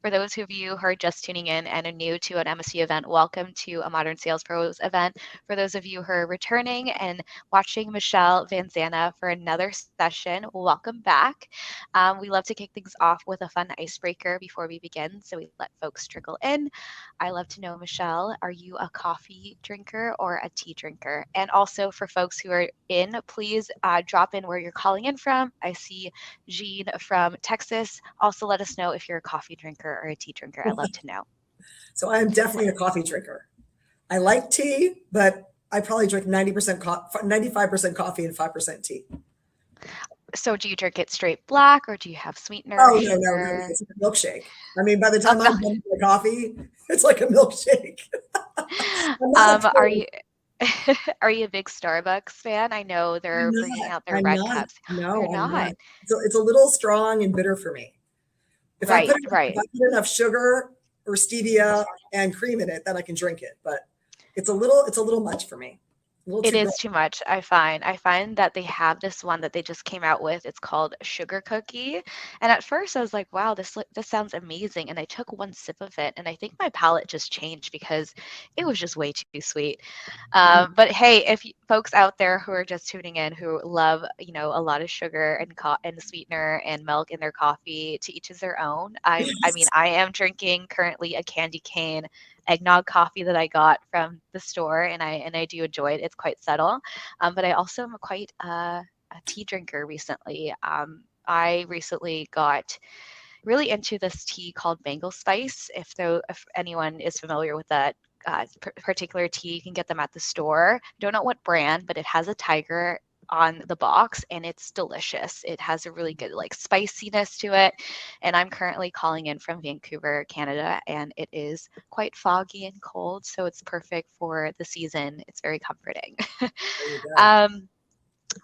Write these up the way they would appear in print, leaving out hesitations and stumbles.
For those of you who are just tuning in and are new to an MSP event, welcome to a Modern Sales Pros event. For those of you who are returning and watching Michelle Van Zanna for another session, welcome back. We love to kick things off with a fun icebreaker before we begin, so we let folks trickle in. I love to know, Michelle, are you a coffee drinker or a tea drinker? And also for folks who are in, please drop in where you're calling in from. I see Jean from Texas. Also let us know if you're a coffee drinker or a tea drinker. I'd love to know. So I am definitely a coffee drinker. I like tea, but I probably drink 95% coffee and 5% tea. So do you drink it straight black or do you have sweetener? Oh, no. It's a milkshake. I mean, by the time I'm done with the coffee, it's like a milkshake. Are you are you a big Starbucks fan? I know they're bringing out their red cups. No, You're I'm not. not. So it's a little strong and bitter for me. If I put enough sugar or stevia and cream in it, then I can drink it. But it's a little much for me. It is too much, I find. I find that they have this one that they just came out with. It's called Sugar Cookie. And at first I was like, wow, this sounds amazing. And I took one sip of it and I think my palate just changed because it was just way too sweet. But hey, if folks out there who are just tuning in who love, a lot of sugar and sweetener and milk in their coffee, to each is their own. I mean, I am drinking currently a candy cane eggnog coffee that I got from the store, and I do enjoy it. It's quite subtle, but I also am quite a tea drinker recently. I recently got really into this tea called Mango Spice. If anyone is familiar with that particular tea, you can get them at the store. Don't know what brand, but it has a tiger on the box and it's delicious. It has a really good spiciness to it. And I'm currently calling in from Vancouver, Canada, and it is quite foggy and cold, so it's perfect for the season. It's very comforting.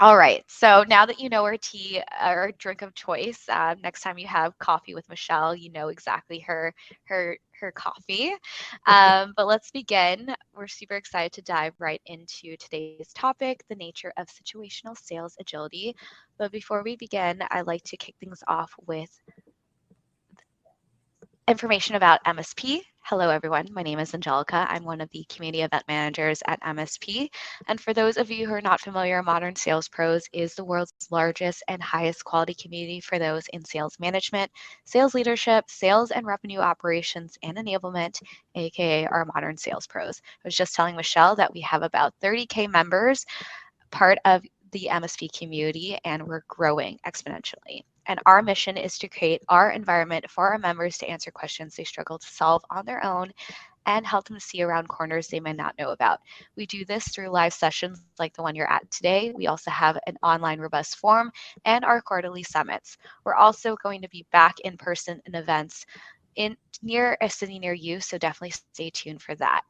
All right. So now that you know our tea, our drink of choice, next time you have coffee with Michelle, you know exactly her coffee. But let's begin. We're super excited to dive right into today's topic, the nature of situational sales agility. But before we begin, I'd like to kick things off with information about MSP. Hello, everyone. My name is Angelica. I'm one of the community event managers at MSP. And for those of you who are not familiar, Modern Sales Pros is the world's largest and highest quality community for those in sales management, sales leadership, sales and revenue operations, and enablement, aka our Modern Sales Pros. I was just telling Michelle that we have about 30K members, part of the MSP community, and we're growing exponentially. And our mission is to create our environment for our members to answer questions they struggle to solve on their own and help them see around corners they might not know about. We do this through live sessions like the one you're at today. We also have an online robust forum and our quarterly summits. We're also going to be back in person in events near a city near you, so definitely stay tuned for that.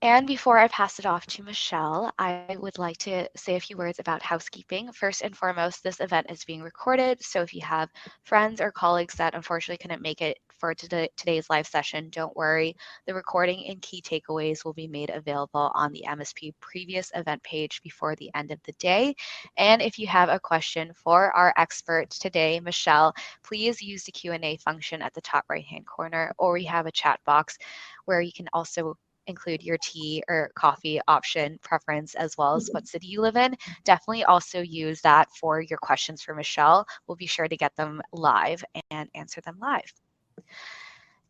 And before I pass it off to Michelle, I would like to say a few words about housekeeping. First and foremost, this event is being recorded, so if you have friends or colleagues that unfortunately couldn't make it for today's live session, don't worry. The recording and key takeaways will be made available on the MSP previous event page before the end of the day. And if you have a question for our expert today, Michelle, please use the Q&A function at the top right-hand corner, or we have a chat box where you can also include your tea or coffee option preference, as well as what city you live in. Definitely also use that for your questions for Michelle. We'll be sure to get them live and answer them live.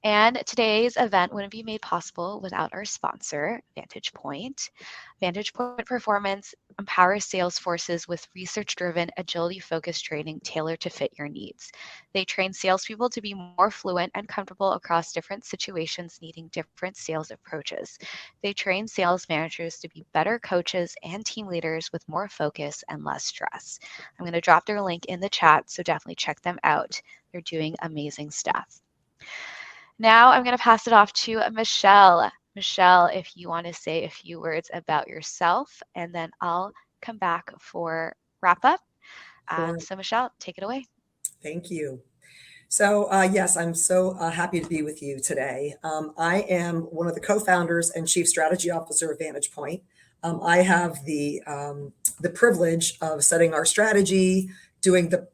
And today's event wouldn't be made possible without our sponsor, Vantage Point. Vantage Point Performance empowers sales forces with research-driven, agility-focused training tailored to fit your needs. They train salespeople to be more fluent and comfortable across different situations needing different sales approaches. They train sales managers to be better coaches and team leaders with more focus and less stress. I'm going to drop their link in the chat, so definitely check them out. They're doing amazing stuff. Now I'm going to pass it off to Michelle. Michelle, if you want to say a few words about yourself, and then I'll come back for wrap up. So Michelle, take it away. Thank you. So yes, I'm so happy to be with you today. I am one of the co-founders and chief strategy officer of Vantage Point. I have the privilege of setting our strategy, doing the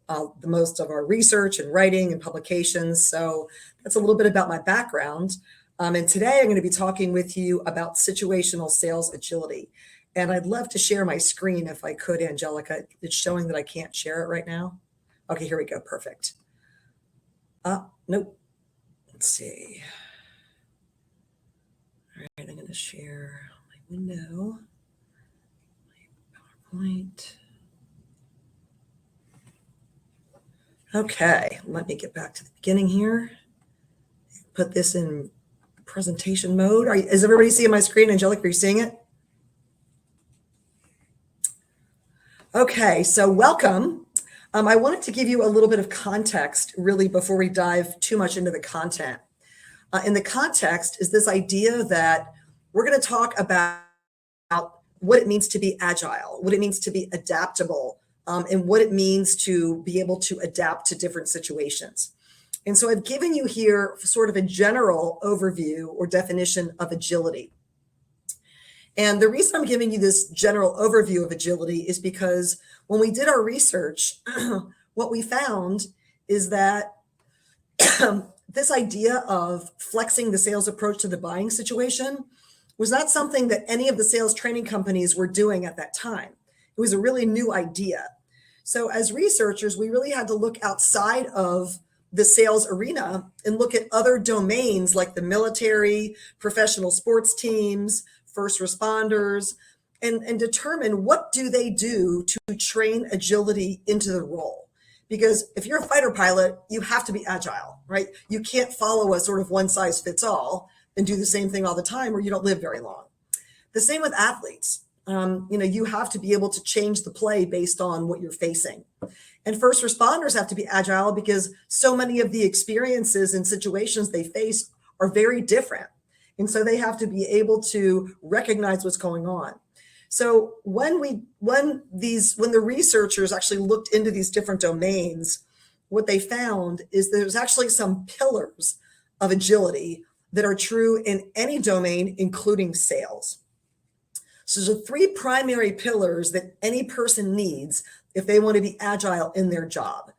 most of our research and writing and publications. So that's a little bit about my background. And today I'm going to be talking with you about situational sales agility. And I'd love to share my screen if I could, Angelica. It's showing that I can't share it right now. Okay, here we go. Perfect. Nope. Let's see. All right, I'm going to share my window, my PowerPoint. Okay, let me get back to the beginning here. Put this in presentation mode. Is everybody seeing my screen? Angelica, are you seeing it? Okay, so welcome. I wanted to give you a little bit of context, really, before we dive too much into the content. And the context is this idea that we're going to talk about what it means to be agile, what it means to be adaptable, and what it means to be able to adapt to different situations. And so I've given you here sort of a general overview or definition of agility. And the reason I'm giving you this general overview of agility is because when we did our research, what we found is that this idea of flexing the sales approach to the buying situation was not something that any of the sales training companies were doing at that time. It was a really new idea. So as researchers, we really had to look outside of the sales arena and look at other domains like the military, professional sports teams, first responders, and determine what do they do to train agility into the role. Because if you're a fighter pilot, you have to be agile, right? You can't follow a sort of one size fits all and do the same thing all the time or you don't live very long. The same with athletes. You have to be able to change the play based on what you're facing. And first responders have to be agile because so many of the experiences and situations they face are very different. And so they have to be able to recognize what's going on. So when the researchers actually looked into these different domains, what they found is there's actually some pillars of agility that are true in any domain, including sales. So there's three primary pillars that any person needs if they want to be agile in their job.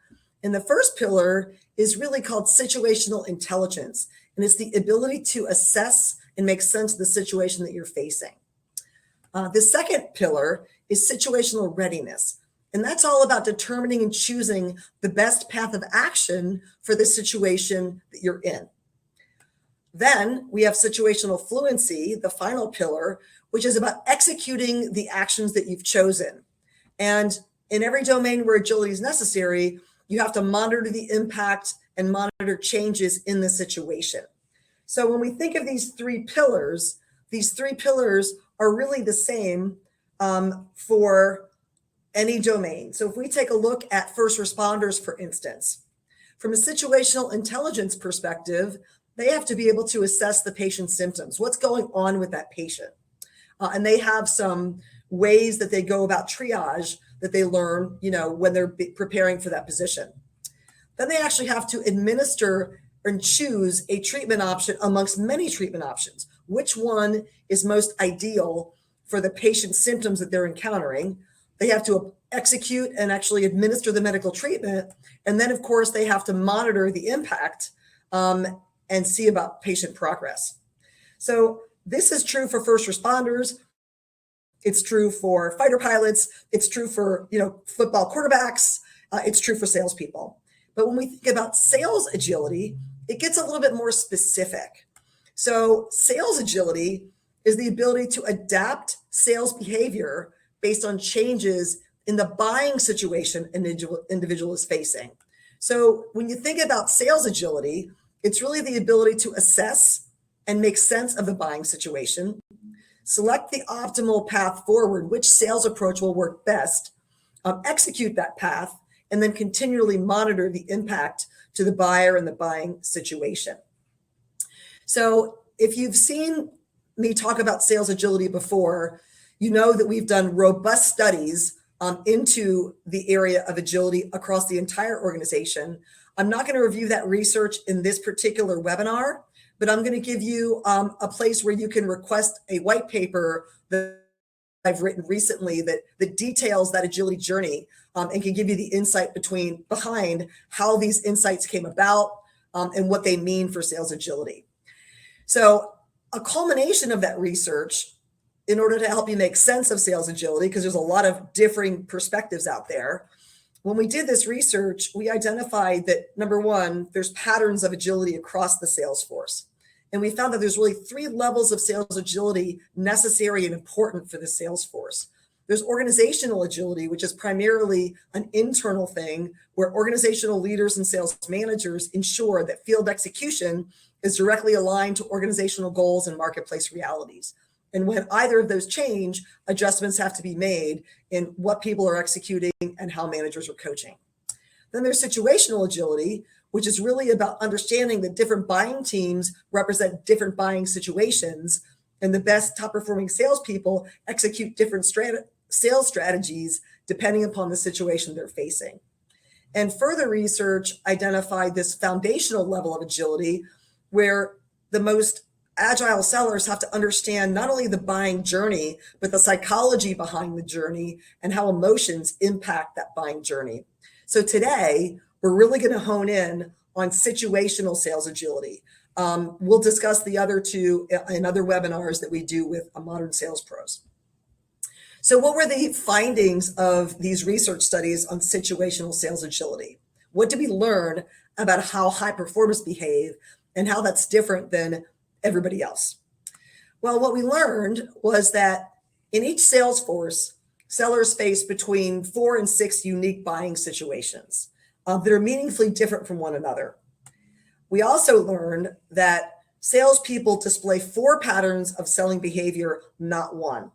And the first pillar is really called situational intelligence. And it's the ability to assess and make sense of the situation that you're facing. The second pillar is situational readiness. And that's all about determining and choosing the best path of action for the situation that you're in. Then we have situational fluency, the final pillar, which is about executing the actions that you've chosen. And in every domain where agility is necessary, you have to monitor the impact and monitor changes in the situation. So when we think of these three pillars are really the same for any domain. So if we take a look at first responders, for instance, from a situational intelligence perspective, they have to be able to assess the patient's symptoms, what's going on with that patient. And they have some ways that they go about triage that they learn, when they're preparing for that position. Then they actually have to administer and choose a treatment option amongst many treatment options. Which one is most ideal for the patient's symptoms that they're encountering? They have to execute and actually administer the medical treatment. And then, of course, they have to monitor the impact and see about patient progress. So this is true for first responders. It's true for fighter pilots. It's true for, football quarterbacks. It's true for salespeople. But when we think about sales agility, it gets a little bit more specific. So sales agility is the ability to adapt sales behavior based on changes in the buying situation an individual is facing. So when you think about sales agility, it's really the ability to assess and make sense of the buying situation, select the optimal path forward, which sales approach will work best, execute that path, and then continually monitor the impact to the buyer and the buying situation. So if you've seen me talk about sales agility before, you know that we've done robust studies into the area of agility across the entire organization. I'm not going to review that research in this particular webinar, but I'm going to give you a place where you can request a white paper that I've written recently that details that agility journey and can give you the insight behind how these insights came about and what they mean for sales agility. So a culmination of that research, in order to help you make sense of sales agility, because there's a lot of differing perspectives out there, when we did this research, we identified that, number one, there's patterns of agility across the sales force. And we found that there's really 3 levels of sales agility necessary and important for the sales force. There's organizational agility, which is primarily an internal thing where organizational leaders and sales managers ensure that field execution is directly aligned to organizational goals and marketplace realities. And when either of those change, adjustments have to be made in what people are executing and how managers are coaching. Then there's situational agility, which is really about understanding that different buying teams represent different buying situations, and the best top performing salespeople execute different sales strategies depending upon the situation they're facing. And further research identified this foundational level of agility where the most agile sellers have to understand not only the buying journey, but the psychology behind the journey and how emotions impact that buying journey. So today, we're really going to hone in on situational sales agility. We'll discuss the other 2 in other webinars that we do with Modern Sales Pros. So what were the findings of these research studies on situational sales agility? What did we learn about how high performers behave and how that's different than everybody else? Well, what we learned was that in each sales force, sellers face between 4 and 6 unique buying situations that are meaningfully different from one another. We also learned that salespeople display 4 patterns of selling behavior, not 1.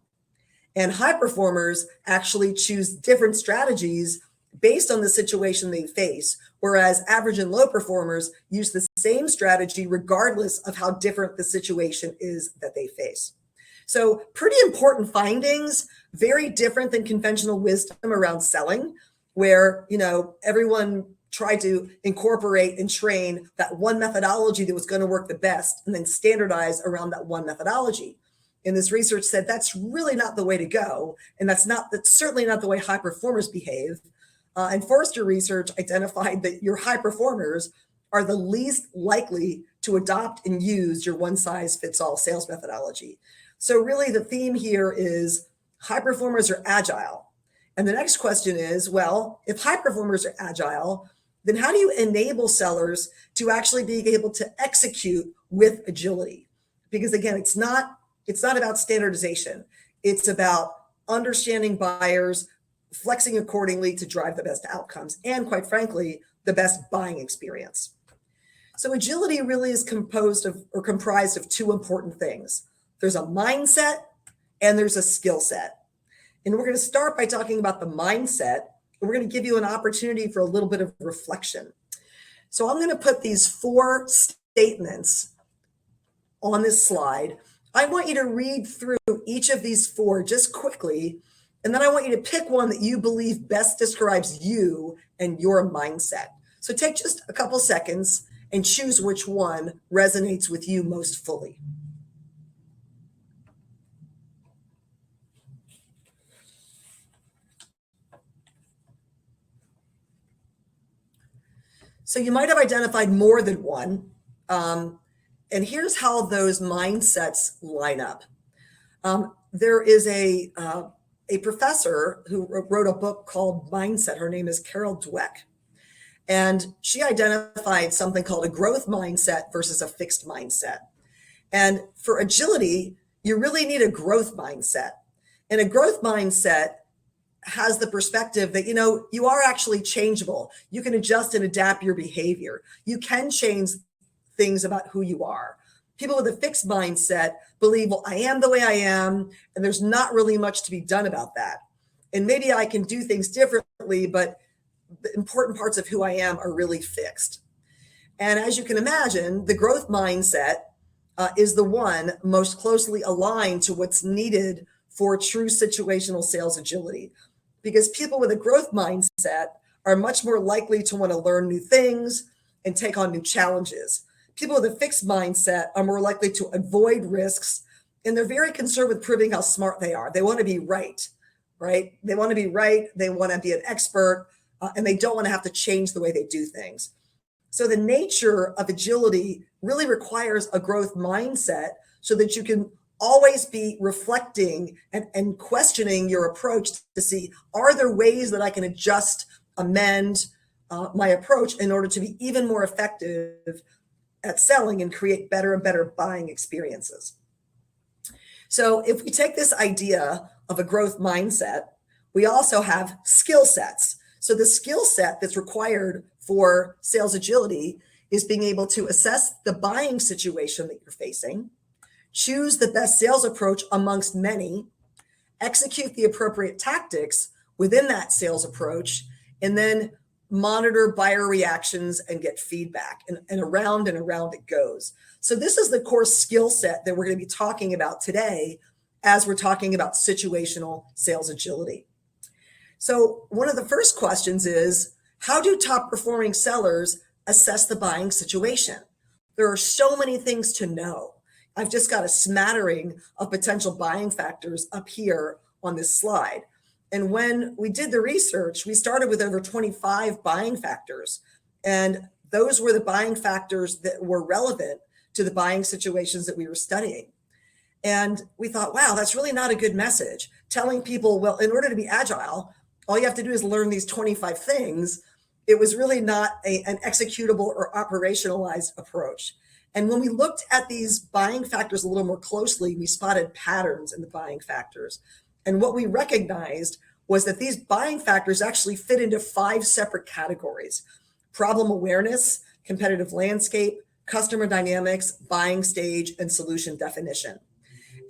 And high performers actually choose different strategies based on the situation they face, whereas average and low performers use the same strategy regardless of how different the situation is that they face. So pretty important findings, very different than conventional wisdom around selling, where, everyone tried to incorporate and train that one methodology that was going to work the best and then standardize around that one methodology. And this research said that's really not the way to go. And that's certainly not the way high performers behave. And Forrester research identified that your high performers are the least likely to adopt and use your one-size-fits-all sales methodology. So really the theme here is high performers are agile. And the next question is, well, if high performers are agile, then how do you enable sellers to actually be able to execute with agility? Because again, it's not about standardization. It's about understanding buyers, flexing accordingly to drive the best outcomes, and quite frankly, the best buying experience. So agility really is comprised of 2 important things. There's a mindset and there's a skill set. And we're going to start by talking about the mindset, and we're going to give you an opportunity for a little bit of reflection. So I'm going to put these 4 statements on this slide. I want you to read through each of these 4 just quickly, and then I want you to pick one that you believe best describes you and your mindset. So take just a couple seconds and choose which one resonates with you most fully. So you might have identified more than one. And here's how those mindsets line up. There is a professor who wrote a book called Mindset. Her name is Carol Dweck. And she identified something called a growth mindset versus a fixed mindset. And for agility, you really need a growth mindset. And a growth mindset has the perspective that, you are actually changeable. You can adjust and adapt your behavior. You can change things about who you are. People with a fixed mindset believe, well, I am the way I am, and there's not really much to be done about that. And maybe I can do things differently, but the important parts of who I am are really fixed. And as you can imagine, the growth mindset is the one most closely aligned to what's needed for true situational sales agility. Because people with a growth mindset are much more likely to want to learn new things and take on new challenges. People with a fixed mindset are more likely to avoid risks and they're very concerned with proving how smart they are. They want to be right, right? They want to be right. They want to be an expert, and they don't want to have to change the way they do things. So the nature of agility really requires a growth mindset so that you can always be reflecting and questioning your approach to see, are there ways that I can adjust, amend my approach in order to be even more effective at selling and create better and better buying experiences. So if we take this idea of a growth mindset, we also have skill sets. So the skill set that's required for sales agility is being able to assess the buying situation that you're facing, choose the best sales approach amongst many, execute the appropriate tactics within that sales approach, and then monitor buyer reactions and get feedback. And around it goes. So this is the core skill set that we're going to be talking about today as we're talking about situational sales agility. So one of the first questions is, how do top performing sellers assess the buying situation? There are so many things to know. I've just got a smattering of potential buying factors up here on this slide. And when we did the research, we started with over 25 buying factors. And those were the buying factors that were relevant to the buying situations that we were studying. And we thought, wow, that's really not a good message. Telling people, well, in order to be agile, all you have to do is learn these 25 things. It was really not an executable or operationalized approach. And when we looked at these buying factors a little more closely, we spotted patterns in the buying factors. And what we recognized was that these buying factors actually fit into 5 separate categories: problem awareness, competitive landscape, customer dynamics, buying stage, and solution definition.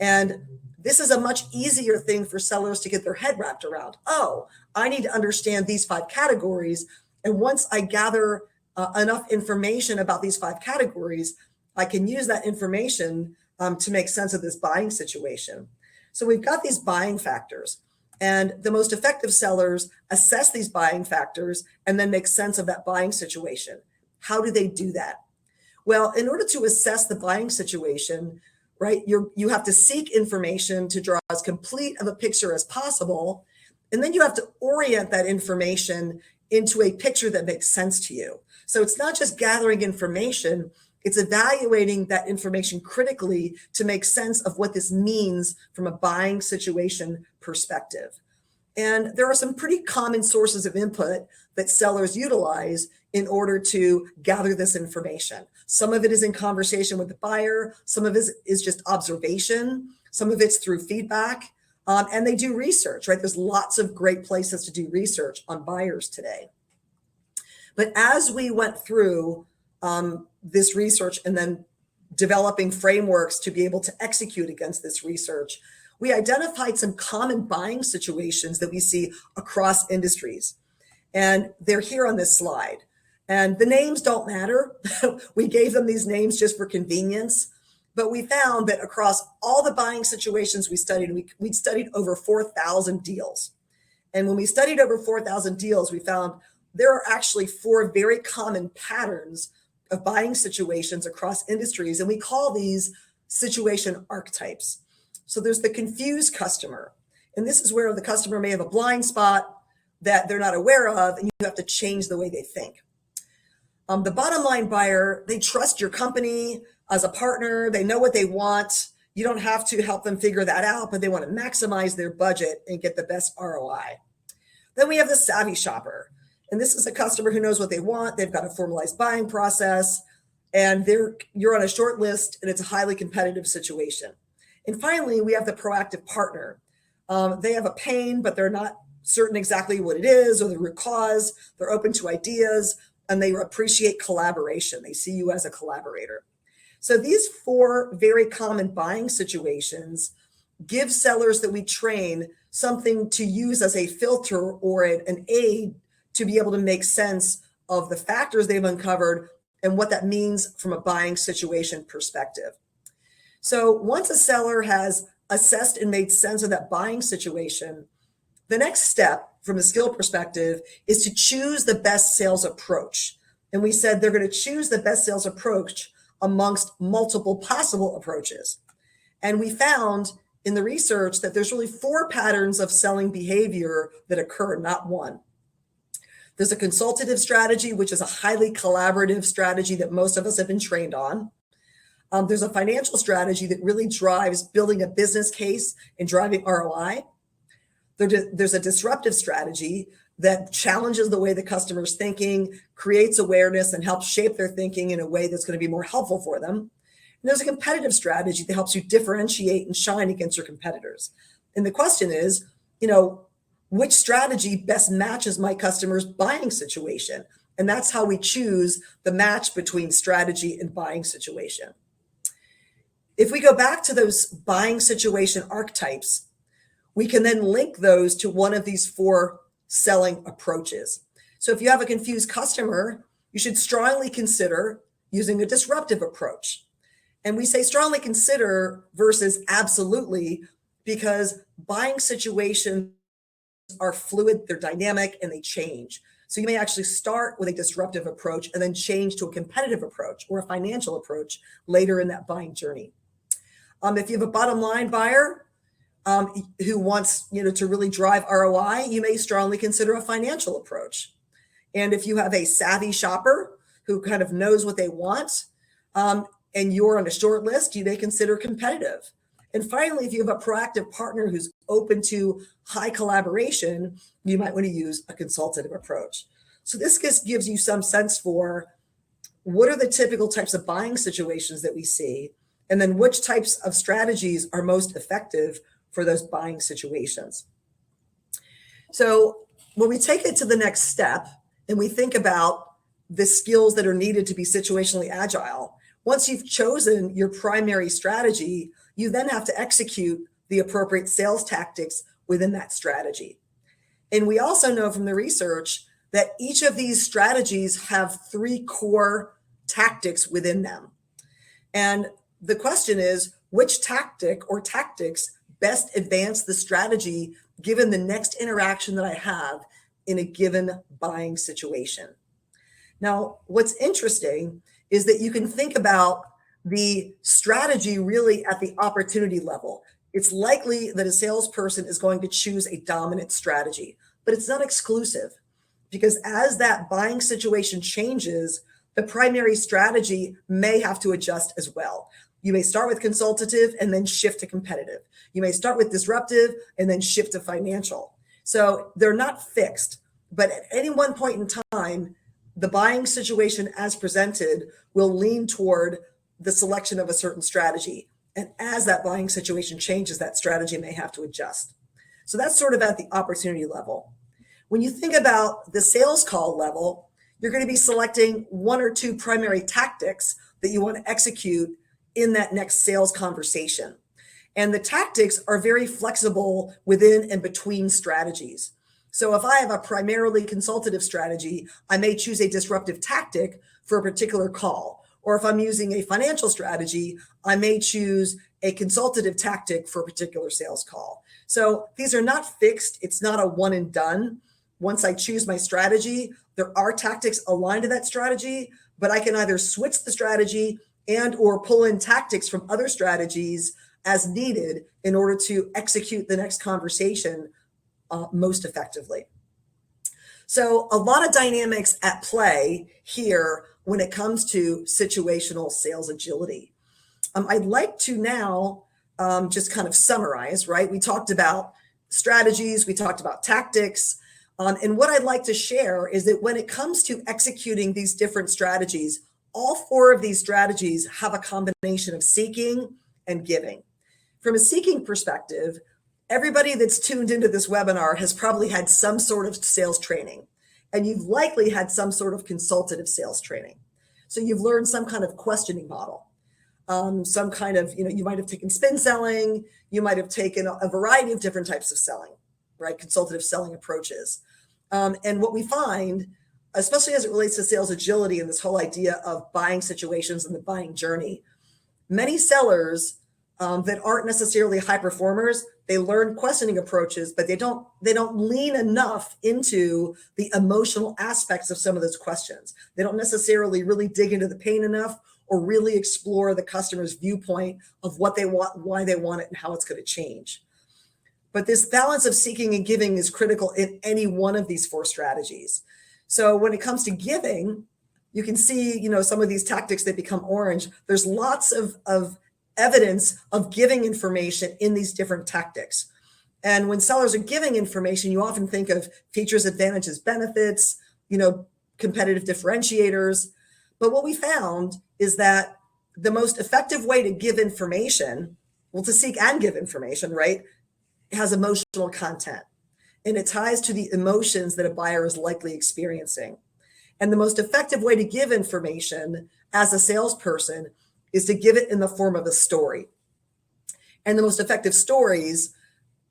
And this is a much easier thing for sellers to get their head wrapped around. Oh, I need to understand these 5 categories. And once I gather enough information about these 5 categories, I can use that information to make sense of this buying situation. So we've got these buying factors, and the most effective sellers assess these buying factors and then make sense of that buying situation. How do they do that? Well, in order to assess the buying situation, right, you have to seek information to draw as complete of a picture as possible, and then you have to orient that information into a picture that makes sense to you. So it's not just gathering information, it's evaluating that information critically to make sense of what this means from a buying situation perspective. And there are some pretty common sources of input that sellers utilize in order to gather this information. Some of it is in conversation with the buyer, some of it is just observation, some of it's through feedback, and they do research, right? There's lots of great places to do research on buyers today. But as we went through this research and then developing frameworks to be able to execute against this research, we identified some common buying situations that we see across industries. And they're here on this slide. And the names don't matter. We gave them these names just for convenience. But we found that across all the buying situations we studied, we studied over 4,000 deals. And when we studied over 4,000 deals, we found there are actually 4 very common patterns of buying situations across industries. And we call these situation archetypes. So there's the confused customer. And this is where the customer may have a blind spot that they're not aware of, and you have to change the way they think. The bottom line buyer, they trust your company as a partner. They know what they want. You don't have to help them figure that out, but they want to maximize their budget and get the best ROI. Then we have the savvy shopper. And this is a customer who knows what they want. They've got a formalized buying process, and you're on a short list, and it's a highly competitive situation. And finally, we have the proactive partner. They have a pain, but they're not certain exactly what it is or the root cause. They're open to ideas, and they appreciate collaboration. They see you as a collaborator. So these 4 very common buying situations give sellers that we train something to use as a filter or an aid to be able to make sense of the factors they've uncovered and what that means from a buying situation perspective. So once a seller has assessed and made sense of that buying situation, the next step from a skill perspective is to choose the best sales approach. And we said they're going to choose the best sales approach amongst multiple possible approaches. And we found in the research that there's really 4 patterns of selling behavior that occur, not one. There's a consultative strategy, which is a highly collaborative strategy that most of us have been trained on. There's a financial strategy that really drives building a business case and driving ROI. There's a disruptive strategy that challenges the way the customer's thinking, creates awareness, and helps shape their thinking in a way that's going to be more helpful for them. And there's a competitive strategy that helps you differentiate and shine against your competitors. And the question is, which strategy best matches my customer's buying situation? And that's how we choose the match between strategy and buying situation. If we go back to those buying situation archetypes, we can then link those to one of these 4 selling approaches. So if you have a confused customer, you should strongly consider using a disruptive approach. And we say strongly consider versus absolutely because buying situations are fluid, they're dynamic, and they change. So you may actually start with a disruptive approach and then change to a competitive approach or a financial approach later in that buying journey. If you have a bottom line buyer who wants to really drive ROI, you may strongly consider a financial approach. And if you have a savvy shopper who kind of knows what they want and you're on a short list, you may consider competitive. And finally, if you have a proactive partner who's open to high collaboration, you might want to use a consultative approach. So this gives you some sense for what are the typical types of buying situations that we see, and then which types of strategies are most effective for those buying situations. So when we take it to the next step and we think about the skills that are needed to be situationally agile, once you've chosen your primary strategy, you then have to execute the appropriate sales tactics within that strategy. And we also know from the research that each of these strategies have 3 core tactics within them. And the question is, which tactic or tactics best advance the strategy given the next interaction that I have in a given buying situation? Now, what's interesting is that you can think about the strategy really at the opportunity level. It's likely that a salesperson is going to choose a dominant strategy, but it's not exclusive because as that buying situation changes, the primary strategy may have to adjust as well. You may start with consultative and then shift to competitive. You may start with disruptive and then shift to financial. So they're not fixed, but at any one point in time, the buying situation as presented will lean toward the selection of a certain strategy. And as that buying situation changes, that strategy may have to adjust. So that's sort of at the opportunity level. When you think about the sales call level, you're going to be selecting 1 or 2 primary tactics that you want to execute in that next sales conversation. And the tactics are very flexible within and between strategies. So if I have a primarily consultative strategy, I may choose a disruptive tactic for a particular call. Or if I'm using a financial strategy, I may choose a consultative tactic for a particular sales call. So these are not fixed. It's not a one and done. Once I choose my strategy, there are tactics aligned to that strategy, but I can either switch the strategy and or pull in tactics from other strategies as needed in order to execute the next conversation most effectively. So a lot of dynamics at play here when it comes to situational sales agility. I'd like to now just kind of summarize, right? We talked about strategies, we talked about tactics, and what I'd like to share is that when it comes to executing these different strategies, all 4 of these strategies have a combination of seeking and giving. From a seeking perspective, everybody that's tuned into this webinar has probably had some sort of sales training, and you've likely had some sort of consultative sales training. So you've learned some kind of questioning model, some kind of, you might have taken spin selling, you might have taken a variety of different types of selling, right? Consultative selling approaches. And what we find, especially as it relates to sales agility and this whole idea of buying situations and the buying journey, many sellers that aren't necessarily high performers, they learn questioning approaches, but they don't lean enough into the emotional aspects of some of those questions. They don't necessarily really dig into the pain enough, or really explore the customer's viewpoint of what they want, why they want it, and how it's going to change. But this balance of seeking and giving is critical in any one of these four strategies. So when it comes to giving, you can see, some of these tactics that become orange. There's lots of evidence of giving information in these different tactics. And when sellers are giving information, you often think of features, advantages, benefits, competitive differentiators. But what we found is that the most effective way to give information, to seek and give information, right, has emotional content. And it ties to the emotions that a buyer is likely experiencing. And the most effective way to give information as a salesperson is to give it in the form of a story. And the most effective stories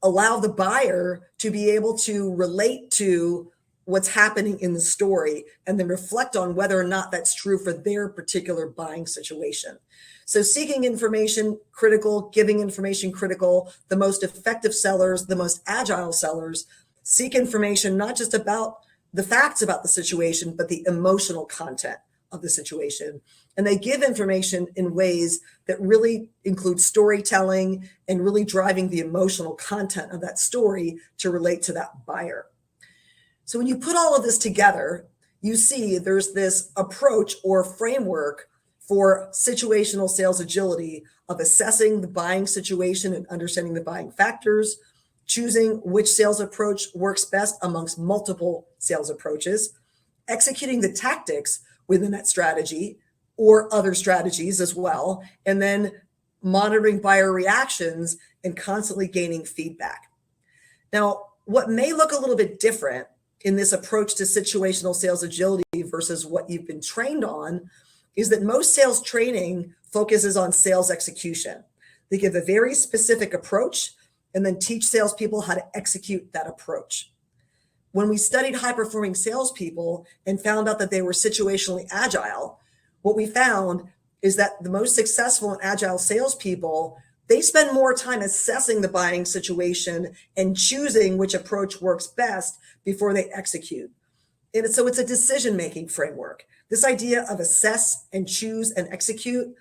allow the buyer to be able to relate to what's happening in the story and then reflect on whether or not that's true for their particular buying situation. So seeking information, critical; giving information, critical. The most effective sellers, the most agile sellers, seek information not just about the facts about the situation, but the emotional content of the situation. And they give information in ways that really include storytelling and really driving the emotional content of that story to relate to that buyer. So when you put all of this together, you see there's this approach or framework for situational sales agility of assessing the buying situation and understanding the buying factors, choosing which sales approach works best amongst multiple sales approaches, executing the tactics within that strategy or other strategies as well, and then monitoring buyer reactions and constantly gaining feedback. Now, what may look a little bit different in this approach to situational sales agility versus what you've been trained on is that most sales training focuses on sales execution. They give a very specific approach and then teach salespeople how to execute that approach. When we studied high-performing salespeople and found out that they were situationally agile, what we found is that the most successful and agile salespeople, they spend more time assessing the buying situation and choosing which approach works best before they execute. And so it's a decision-making framework. This idea of assess and choose and execute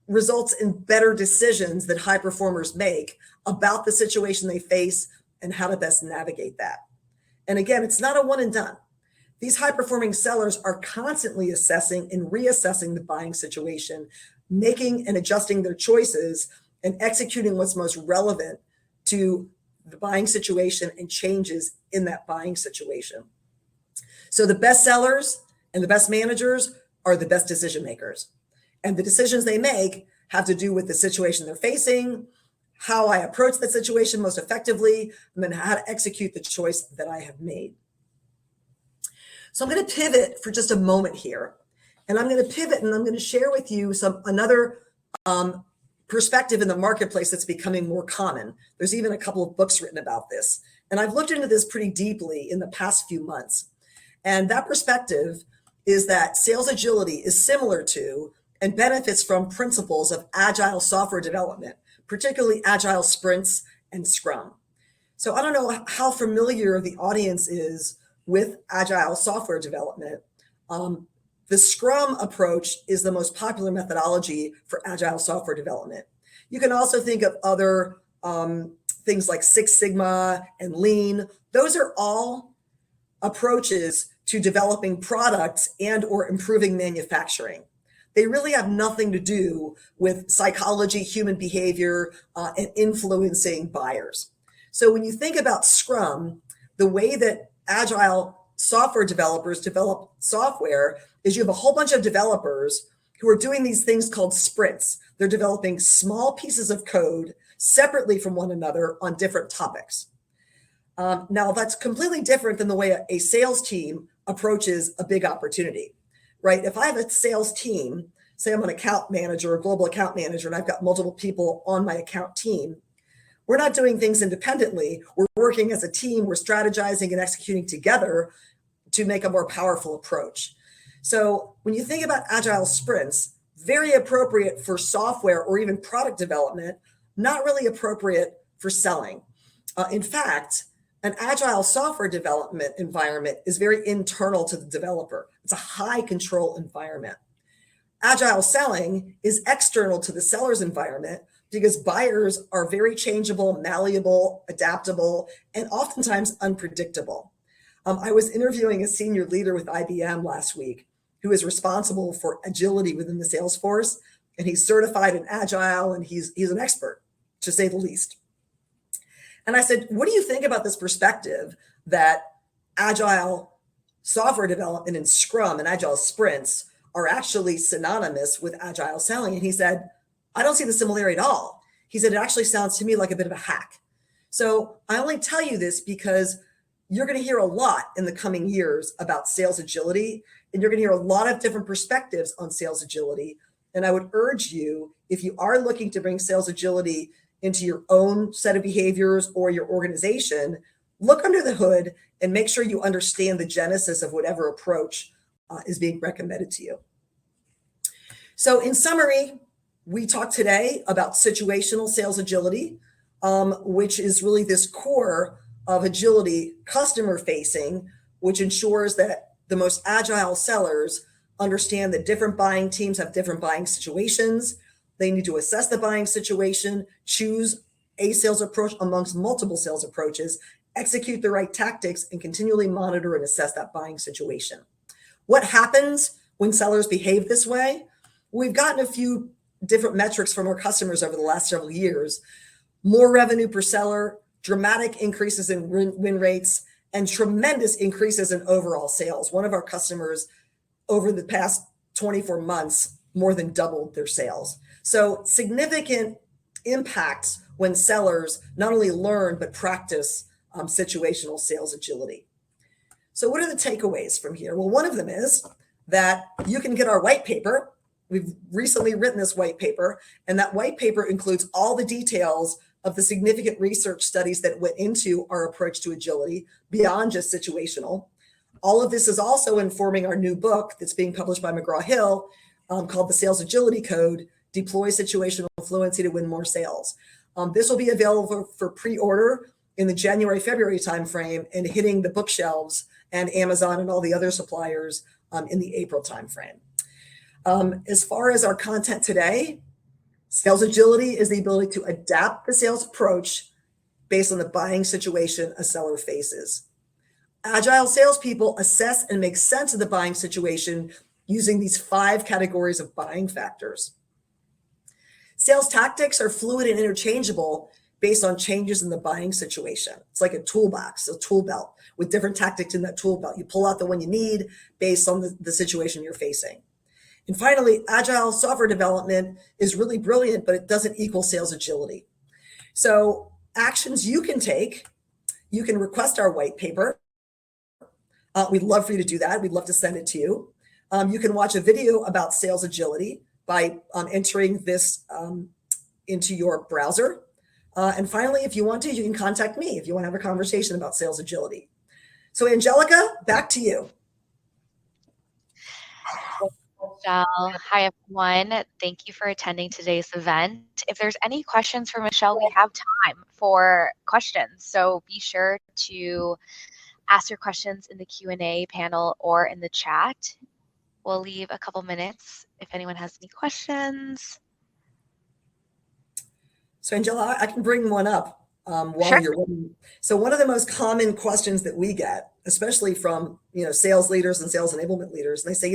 results in better decisions that high performers make about the situation they face and how to best navigate that. And again, it's not a one and done. These high-performing sellers are constantly assessing and reassessing the buying situation, making and adjusting their choices and executing what's most relevant to the buying situation and changes in that buying situation. So the best sellers and the best managers are the best decision makers. And the decisions they make have to do with the situation they're facing, how I approach that situation most effectively, and then how to execute the choice that I have made. So I'm going to pivot for just a moment here. And I'm going to pivot and I'm going to share with you another perspective in the marketplace that's becoming more common. There's even a couple of books written about this. And I've looked into this pretty deeply in the past few months. And that perspective is that sales agility is similar to and benefits from principles of agile software development, particularly agile sprints and SCRUM. So I don't know how familiar the audience is with agile software development. The SCRUM approach is the most popular methodology for agile software development. You can also think of other things like Six Sigma and Lean. Those are all approaches to developing products and or improving manufacturing. They really have nothing to do with psychology, human behavior, and influencing buyers. So when you think about SCRUM, the way that agile software developers develop software is you have a whole bunch of developers who are doing these things called sprints. They're developing small pieces of code separately from one another on different topics. Now, that's completely different than the way a sales team approaches a big opportunity, right? If I have a sales team, say I'm an account manager or global account manager, and I've got multiple people on my account team, we're not doing things independently. We're working as a team. We're strategizing and executing together to make a more powerful approach. So when you think about agile sprints, very appropriate for software or even product development, not really appropriate for selling. In fact, an agile software development environment is very internal to the developer. It's a high control environment. Agile selling is external to the seller's environment because buyers are very changeable, malleable, adaptable, and oftentimes unpredictable. I was interviewing a senior leader with IBM last week who is responsible for agility within the sales force, and he's certified in Agile, and he's an expert, to say the least. And I said, what do you think about this perspective that Agile software development and Scrum and Agile sprints are actually synonymous with Agile selling? And he said, I don't see the similarity at all. He said, it actually sounds to me like a bit of a hack. So I only tell you this because you're going to hear a lot in the coming years about sales agility, and you're going to hear a lot of different perspectives on sales agility. And I would urge you, if you are looking to bring sales agility into your own set of behaviors or your organization, look under the hood and make sure you understand the genesis of whatever approach is being recommended to you. So in summary, we talked today about situational sales agility, which is really this core of agility, customer facing, which ensures that the most agile sellers understand that different buying teams have different buying situations. They need to assess the buying situation, choose a sales approach amongst multiple sales approaches, execute the right tactics, and continually monitor and assess that buying situation. What happens when sellers behave this way? We've gotten a few different metrics from our customers over the last several years. More revenue per seller, dramatic increases in win rates, and tremendous increases in overall sales. One of our customers over the past 24 months more than doubled their sales. So significant impacts when sellers not only learn but practice situational sales agility. So what are the takeaways from here? Well, one of them is that you can get our white paper. We've recently written this white paper, and that white paper includes all the details of the significant research studies that went into our approach to agility beyond just situational. All of this is also informing our new book that's being published by McGraw-Hill called The Sales Agility Code, Deploy Situational Fluency to Win More Sales. This will be available for pre-order in the January-February timeframe and hitting the bookshelves and Amazon and all the other suppliers in the April timeframe. As far as our content today, sales agility is the ability to adapt the sales approach based on the buying situation a seller faces. Agile salespeople assess and make sense of the buying situation using these 5 categories of buying factors. Sales tactics are fluid and interchangeable based on changes in the buying situation. It's like a toolbox, a tool belt with different tactics in that tool belt. You pull out the one you need based on the situation you're facing. And finally, agile software development is really brilliant, but it doesn't equal sales agility. So actions you can take, you can request our white paper. We'd love for you to do that. We'd love to send it to you. You can watch a video about sales agility by entering this into your browser. And finally, if you want to, you can contact me if you want to have a conversation about sales agility. So Angelica, back to you. Michelle. Hi, everyone. Thank you for attending today's event. If there's any questions for Michelle, we have time for questions. So be sure to ask your questions in the Q&A panel or in the chat. We'll leave a couple minutes if anyone has any questions. So Angela, I can bring one up while you're waiting. So one of the most common questions that we get, especially from sales leaders and sales enablement leaders, they say,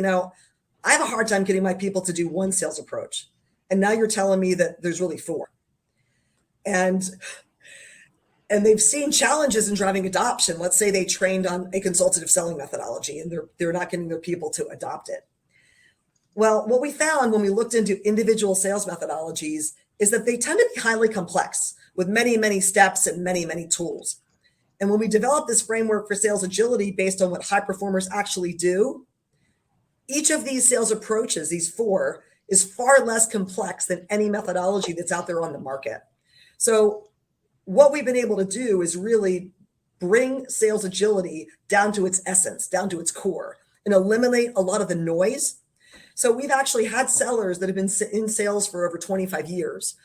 I have a hard time getting my people to do one sales approach. And now you're telling me that there's really 4. And they've seen challenges in driving adoption. Let's say they trained on a consultative selling methodology and they're not getting their people to adopt it. Well, what we found when we looked into individual sales methodologies is that they tend to be highly complex with many, many steps and many, many tools. And when we developed this framework for sales agility based on what high performers actually do, each of these sales approaches, these 4, is far less complex than any methodology that's out there on the market. So what we've been able to do is really bring sales agility down to its essence, down to its core, and eliminate a lot of the noise. So we've actually had sellers that have been in sales for over 25 years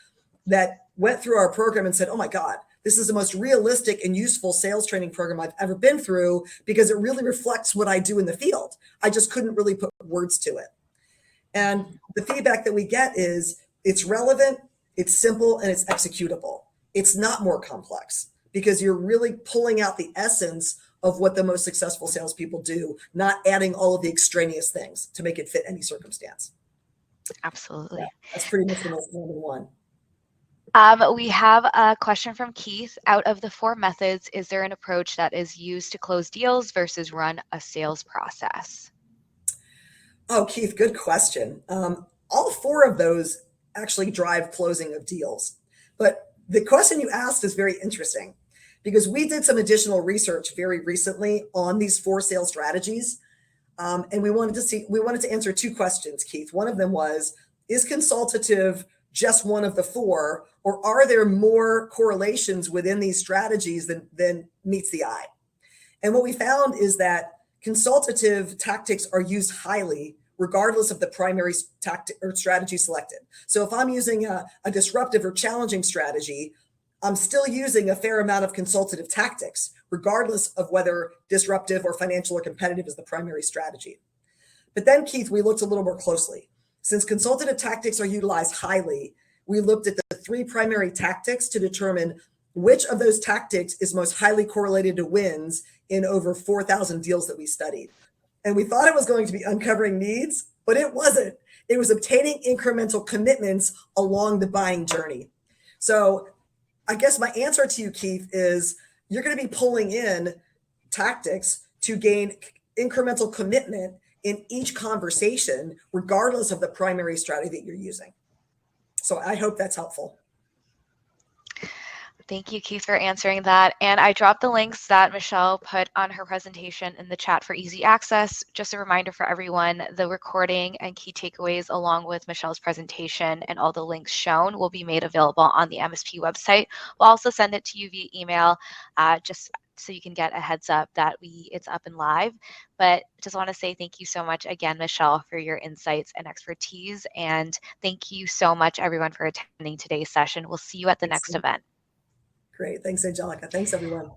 that went through our program and said, oh my God, this is the most realistic and useful sales training program I've ever been through because it really reflects what I do in the field. I just couldn't really put words to it. And the feedback that we get is it's relevant, it's simple, and it's executable. It's not more complex because you're really pulling out the essence of what the most successful salespeople do, not adding all of the extraneous things to make it fit any circumstance. Yeah, Absolutely. that's pretty much the most number one. We have a question from Keith. Out of the 4 methods, is there an approach that is used to close deals versus run a sales process? Oh, Keith, good question. All 4 of those actually drive closing of deals. But the question you asked is very interesting because we did some additional research very recently on these 4 sales strategies. And we wanted to answer 2 questions, Keith. One of them was, is consultative just one of the 4, or are there more correlations within these strategies than meets the eye? And what we found is that consultative tactics are used highly regardless of the primary tactic or strategy selected. So if I'm using a disruptive or challenging strategy, I'm still using a fair amount of consultative tactics, regardless of whether disruptive or financial or competitive is the primary strategy. But then, Keith, we looked a little more closely. Since consultative tactics are utilized highly, we looked at the 3 primary tactics to determine which of those tactics is most highly correlated to wins in over 4,000 deals that we studied. And we thought it was going to be uncovering needs, but it wasn't. It was obtaining incremental commitments along the buying journey. So I guess my answer to you, Keith, is you're going to be pulling in tactics to gain incremental commitment in each conversation, regardless of the primary strategy that you're using. So I hope that's helpful. Thank you, Keith, for answering that. And I dropped the links that Michelle put on her presentation in the chat for easy access. Just a reminder for everyone, the recording and key takeaways along with Michelle's presentation and all the links shown will be made available on the MSP website. We'll also send it to you via email, just so you can get a heads up that it's up and live. But just want to say thank you so much again, Michelle, for your insights and expertise. And thank you so much, everyone, for attending today's session. We'll see you at the next event. Great. Thanks, Angelica. Thanks, everyone.